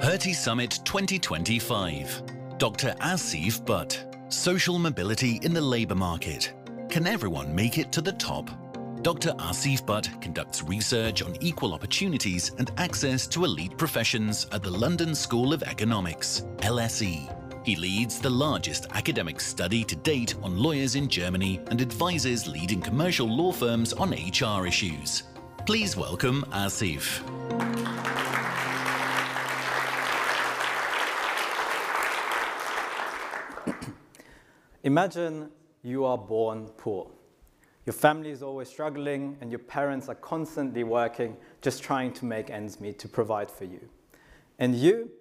Hertie Summit 2025. Dr. Asif Butt. Social mobility in the labour market. Can everyone make it to the top? Dr. Asif Butt conducts research on equal opportunities and access to elite professions at the London School of Economics, LSE. He leads the largest academic study to date on lawyers in Germany and advises leading commercial law firms on HR issues. Please welcome Asif. Imagine you are born poor. Your family is always struggling and your parents are constantly working, just trying to make ends meet to provide for you. And you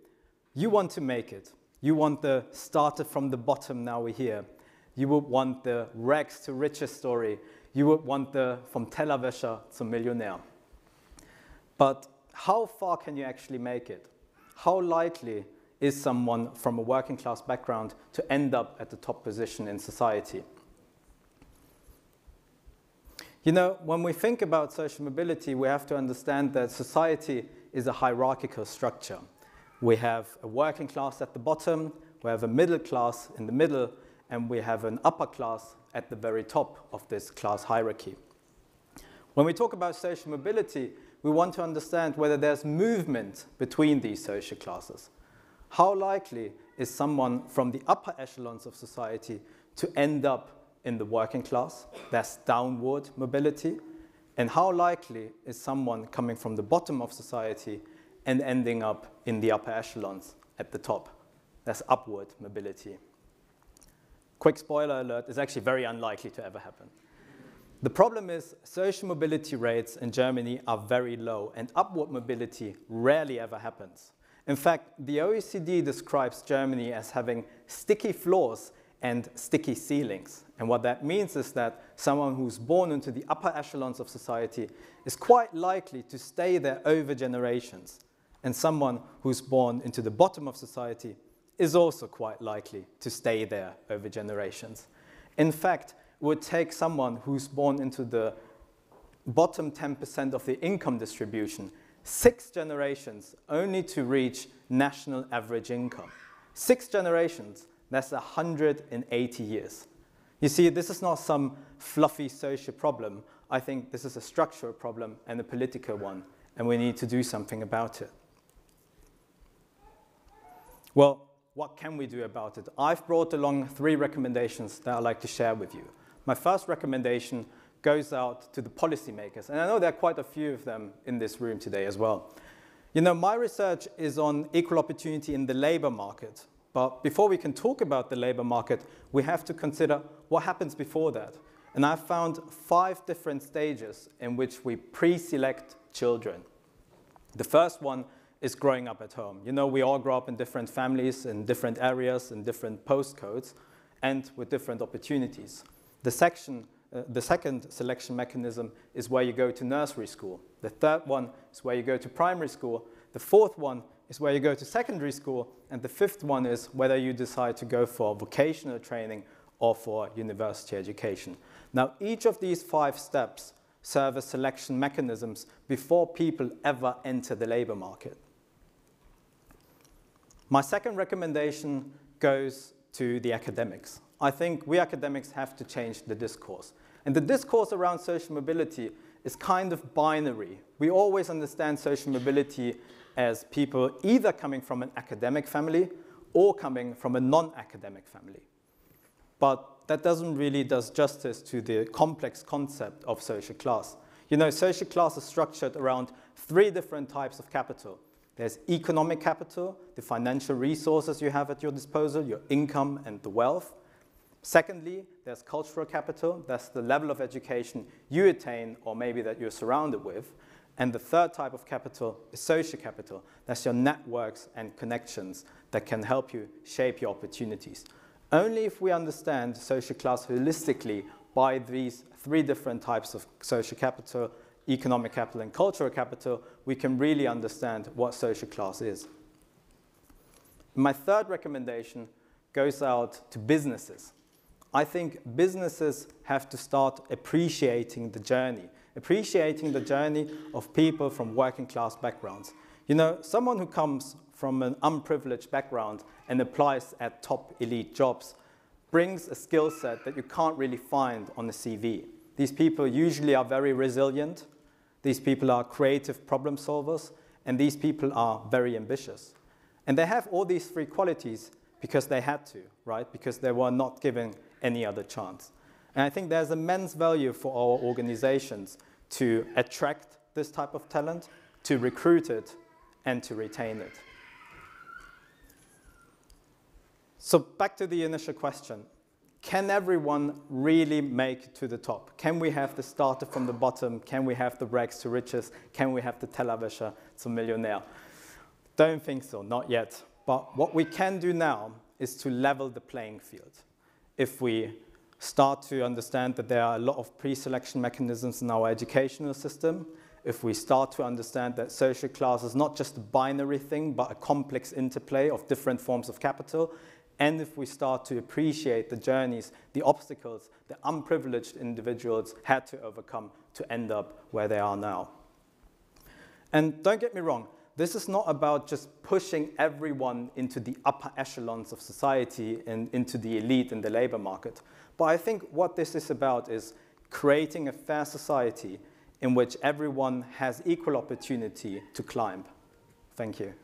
want to make it. You want the started from the bottom, now we're here. You would want the rags to riches story. You would want the from Tellerwäscher zum Millionär. But how far can you actually make it? How likely is someone from a working class background to end up at the top position in society? You know, when we think about social mobility, we have to understand that society is a hierarchical structure. We have a working class at the bottom, we have a middle class in the middle, and we have an upper class at the very top of this class hierarchy. When we talk about social mobility, we want to understand whether there's movement between these social classes. How likely is someone from the upper echelons of society to end up in the working class? That's downward mobility. And how likely is someone coming from the bottom of society and ending up in the upper echelons at the top? That's upward mobility. Quick spoiler alert, it's actually very unlikely to ever happen. The problem is social mobility rates in Germany are very low and upward mobility rarely ever happens. In fact, the OECD describes Germany as having sticky floors and sticky ceilings. And what that means is that someone who's born into the upper echelons of society is quite likely to stay there over generations. And someone who's born into the bottom of society is also quite likely to stay there over generations. In fact, it would take someone who's born into the bottom 10% of the income distribution 6 generations only to reach national average income. 6 generations, that's 180 years. You see, this is not some fluffy social problem. I think this is a structural problem and a political one, and we need to do something about it. Well, what can we do about it? I've brought along 3 recommendations that I'd like to share with you. My first recommendation goes out to the policymakers, and I know there are quite a few of them in this room today as well. You know, my research is on equal opportunity in the labor market, but before we can talk about the labor market, we have to consider what happens before that. And I've found 5 different stages in which we pre-select children. The first one is growing up at home. You know, we all grow up in different families, in different areas, in different postcodes, and with different opportunities. The second selection mechanism is where you go to nursery school. The third one is where you go to primary school. The fourth one is where you go to secondary school. And the fifth one is whether you decide to go for vocational training or for university education. Now, each of these 5 steps serve as selection mechanisms before people ever enter the labor market. My second recommendation goes to the academics. I think we academics have to change the discourse. And the discourse around social mobility is kind of binary. We always understand social mobility as people either coming from an academic family or coming from a non-academic family. But that doesn't really do justice to the complex concept of social class. You know, social class is structured around 3 different types of capital. There's economic capital, the financial resources you have at your disposal, your income and the wealth. Secondly, there's cultural capital. That's the level of education you attain or maybe that you're surrounded with. And the third type of capital is social capital. That's your networks and connections that can help you shape your opportunities. Only if we understand social class holistically by these 3 different types of social capital, economic capital and cultural capital, we can really understand what social class is. My third recommendation goes out to businesses. I think businesses have to start appreciating the journey of people from working class backgrounds. You know, someone who comes from an unprivileged background and applies at top elite jobs brings a skill set that you can't really find on a CV. These people usually are very resilient. These people are creative problem solvers, and these people are very ambitious. And they have all these three qualities because they had to, right? Because they were not given any other chance. And I think there's immense value for our organizations to attract this type of talent, to recruit it, and to retain it. So back to the initial question. Can everyone really make it to the top? Can we have the starter from the bottom? Can we have the rags to riches? Can we have the Tellerwäscher zum Millionär? Don't think so, not yet. But what we can do now is to level the playing field. If we start to understand that there are a lot of pre-selection mechanisms in our educational system, if we start to understand that social class is not just a binary thing, but a complex interplay of different forms of capital, and if we start to appreciate the journeys, the obstacles that unprivileged individuals had to overcome to end up where they are now. And don't get me wrong, this is not about just pushing everyone into the upper echelons of society and into the elite in the labor market. But I think what this is about is creating a fair society in which everyone has equal opportunity to climb. Thank you.